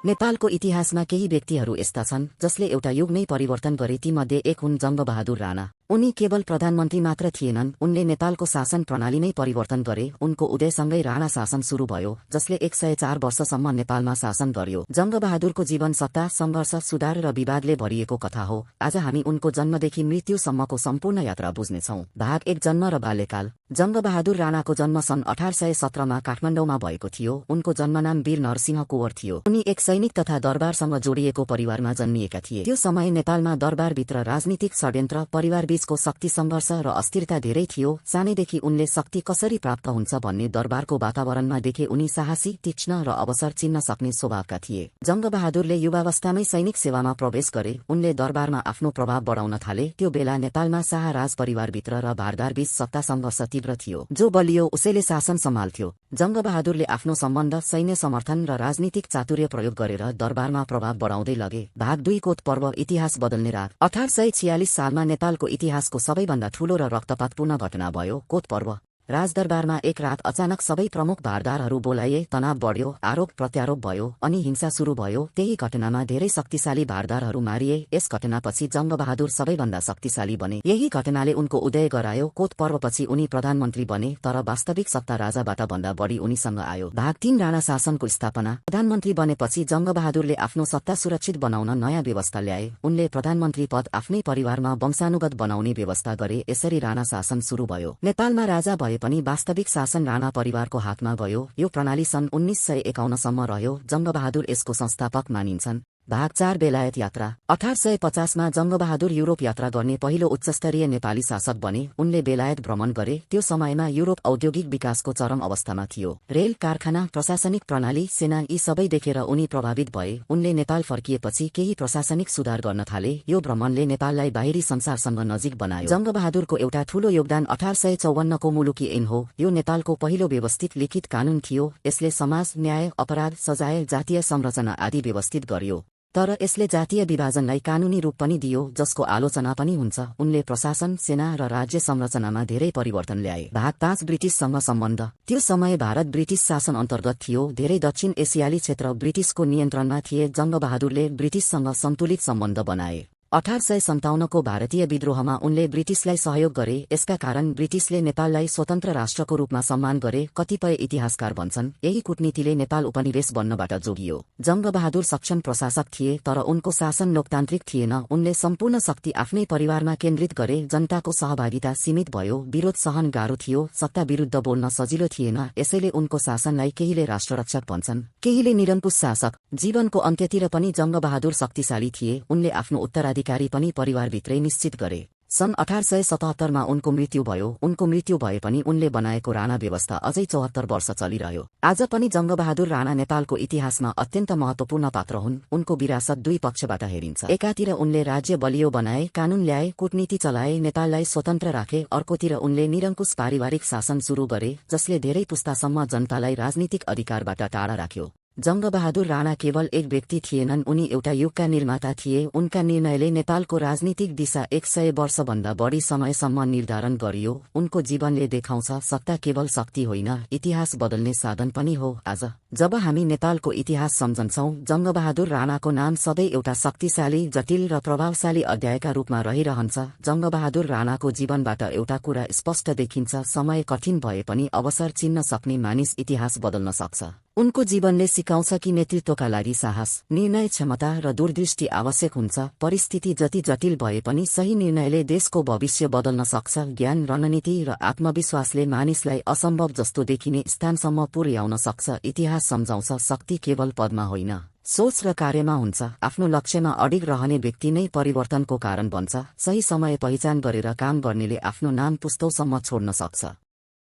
नेपालको इतिहासमा केही व्यक्तिहरू यस्ता छन् जसले एउटा युग नै परिवर्तन गरे। तीमध्ये एक हुन् जङ्गबहादुर राणा। उनी केवल प्रधानमन्त्री मात्र थिएनन्, उनले नेपालको शासन प्रणाली नै परिवर्तन गरे। उनको उदयसँगै राणा शासन सुरु भयो, जसले 104 वर्षसम्म नेपालमा शासन गर्यो। जङ्गबहादुरको जीवन सत्ता, सङ्घर्ष, सुधार र विवादले भरिएको कथा हो। आज हामी उनको जन्मदेखि मृत्युसम्मको सम्पूर्ण यात्रा बुझ्नेछौँ। भाग 1, जन्म र बाल्यकाल। जङ्गबहादुर राणाको जन्म सन् 1817 मा काठमाडौँमा भएको थियो। उनको जन्मनाम वीर नरसिंह कुँवर थियो। उनी एक सैनिक तथा दरबारसँग जोडिएको परिवारमा जन्मिएका थिए। त्यो समय नेपालमा दरबारभित्र राजनीतिक षड्यन्त्र, परिवारबीचको शक्ति सङ्घर्ष र अस्थिरता धेरै थियो। सानैदेखि उनले शक्ति कसरी प्राप्त हुन्छ भन्ने दरबारको वातावरणमा देखे। उनी साहसी, तीक्ष्ण र अवसर चिन्न सक्ने स्वभावका थिए। जङ्गबहादुरले युवावस्थामै सैनिक सेवामा प्रवेश गरे। उनले दरबारमा आफ्नो प्रभाव बढाउन थाले। त्यो बेला नेपालमा शाह राज परिवारभित्र र भारदारबीच सत्ता सङ्घर्ष तीव्र थियो। जो बलियो उसैले शासन सम्हाल्थ्यो। जङ्गबहादुरले आफ्नो सम्बन्ध, सैन्य समर्थन र राजनीतिक चातुर्य प्रयोग गरेर दरबारमा प्रभाव बढाउँदै लगे। भाग 2, कोत पर्व, इतिहास बदल्ने रात। 1846 सालमा नेपालको इतिहासको सबैभन्दा ठूलो र रक्तपातपूर्ण घटना भयो, कोत पर्व। राजदरबारमा एक रात अचानक सबै प्रमुख भारदारहरू बोलाइए। तनाव बढ्यो, आरोप प्रत्यारोप भयो अनि हिंसा सुरु भयो। त्यही घटनामा धेरै शक्तिशाली भारदारहरू मारिए। यस घटनापछि जङ्गबहादुर सबैभन्दा शक्तिशाली बने। यही घटनाले उनको उदय गरायो। कोत पर्वपछि उनी प्रधानमन्त्री बने, तर वास्तविक सत्ता राजाबाट भन्दा बढी उनीसँग आयो। भाग 3, राणा शासनको स्थापना। प्रधानमन्त्री बनेपछि जङ्गबहादुरले आफ्नो सत्ता सुरक्षित बनाउन नयाँ व्यवस्था ल्याए। उनले प्रधानमन्त्री पद आफ्नै परिवारमा वंशानुगत बनाउने व्यवस्था गरे। यसरी राणा शासन सुरु भयो। नेपालमा राजा भए पनि वास्तविक शासन राणा परिवारको हातमा गयो। यो प्रणाली सन् 1951 सम्म रह्यो। जङ्गबहादुर यसको संस्थापक मानिन्छन्। भाग 4, बेलायत यात्रा। 1850 मा जङ्गबहादुर युरोप यात्रा गर्ने पहिलो उच्चस्तरीय नेपाली शासक बने। उनले बेलायत भ्रमण गरे। त्यो समयमा युरोप औद्योगिक विकासको चरम अवस्थामा थियो। रेल, कारखाना, प्रशासनिक प्रणाली, सेना यी सबै देखेर उनी प्रभावित भए। उनले नेपाल फर्किएपछि केही प्रशासनिक सुधार गर्न थाले। यो भ्रमणले नेपाललाई बाहिरी संसारसँग नजिक बनायो। जङ्गबहादुरको एउटा ठूलो योगदान 1854 को मुलुकी ऐन हो। यो नेपालको पहिलो व्यवस्थित लिखित कानून थियो। यसले समाज, न्याय, अपराध, सजाय, जातीय संरचना आदि व्यवस्थित गर्यो। तर यसले जातीय विभाजनलाई कानूनी रूप पनि दियो, जसको आलोचना पनि हुन्छ। उनले प्रशासन, सेना र राज्य संरचनामा धेरै परिवर्तन ल्याए। भाग 5, ब्रिटिससँग सम्बन्ध। त्यो समय भारत ब्रिटिस शासन अन्तर्गत थियो। धेरै दक्षिण एसियाली क्षेत्र ब्रिटिसको नियन्त्रणमा थिए। जङ्गबहादुरले ब्रिटिससँग सन्तुलित सम्बन्ध बनाए। 1857 को भारतीय विद्रोहमा उनले ब्रिटिसलाई सहयोग गरे। यसका कारण ब्रिटिसले नेपाललाई स्वतन्त्र राष्ट्रको रूपमा सम्मान गरे। कतिपय इतिहासकार भन्छन् यही कूटनीतिले नेपाल उपनिवेश बन्नबाट जोगियो। जङ्गबहादुर सक्षम प्रशासक थिए, तर उनको शासन लोकतान्त्रिक थिएन। उनले सम्पूर्ण शक्ति आफ्नै परिवारमा केन्द्रित गरे। जनताको सहभागिता सीमित भयो। विरोध सहन गाह्रो थियो। सत्ता विरुद्ध बोल्न सजिलो थिएन। यसैले उनको शासनलाई केहीले राष्ट्ररक्षक भन्छन्, केहीले निरङ्कुश शासक। जीवनको अन्त्यतिर पनि जङ्गबहादुर शक्तिशाली थिए। उनले आफ्नो उत्तराधिकारी पनि परिवारभित्रै निश्चित गरे। सन् 1877 मा उनको मृत्यु भयो। उनको मृत्यु भए पनि उनले बनाएको राणा व्यवस्था अझै 74 वर्ष चलिरह्यो। आज पनि जङ्गबहादुर राणा नेपालको इतिहासमा अत्यन्त महत्त्वपूर्ण पात्र हुन्। उनको विरासत दुई पक्षबाट हेरिन्छ। एकातिर उनले राज्य बलियो बनाए, कानून ल्याए, कूटनीति चलाए, नेपाललाई स्वतन्त्र राखे। अर्कोतिर उनले निरङ्कुश पारिवारिक शासन सुरु गरे, जसले धेरै पुस्तासम्म जनतालाई राजनीतिक अधिकारबाट टाढा राख्यो। जङ्गबहादुर राणा केवल एक व्यक्ति थिएनन्, उनी एउटा युगका निर्माता थिए। उनका निर्णयले नेपालको राजनीतिक दिशा 100 वर्षभन्दा बढी समयसम्म निर्धारण गरियो। उनको जीवनले देखाउँछ सत्ता केवल शक्ति होइन, इतिहास बदल्ने साधन पनि हो। आज जब हामी नेपालको इतिहास सम्झन्छौँ, जङ्गबहादुर राणाको नाम सधैँ एउटा शक्तिशाली, जटिल र प्रभावशाली अध्यायका रूपमा रहिरहन्छ। जङ्गबहादुर राणाको जीवनबाट एउटा कुरा स्पष्ट देखिन्छ, समय कठिन भए पनि अवसर चिन्न सक्ने मानिस इतिहास बदल्न सक्छ। उनको जीवनले सिकाउँछ कि नेतृत्वका लागि साहस, निर्णय क्षमता र दूरदृष्टि आवश्यक हुन्छ। परिस्थिति जति जटिल भए पनि सही निर्णयले देशको भविष्य बदल्न सक्छ। ज्ञान, रणनीति र आत्मविश्वासले मानिसलाई असम्भव जस्तो देखिने स्थानसम्म पुर्याउन सक्छ। इतिहास सम्झाउँछ शक्ति केवल पदमा होइन, सोच र कार्यमा हुन्छ। आफ्नो लक्ष्यमा अडिग रहने व्यक्ति नै परिवर्तनको कारण बन्छ। सही समय पहिचान गरेर काम गर्नेले आफ्नो नाम पुस्तौसम्म छोड्न सक्छ।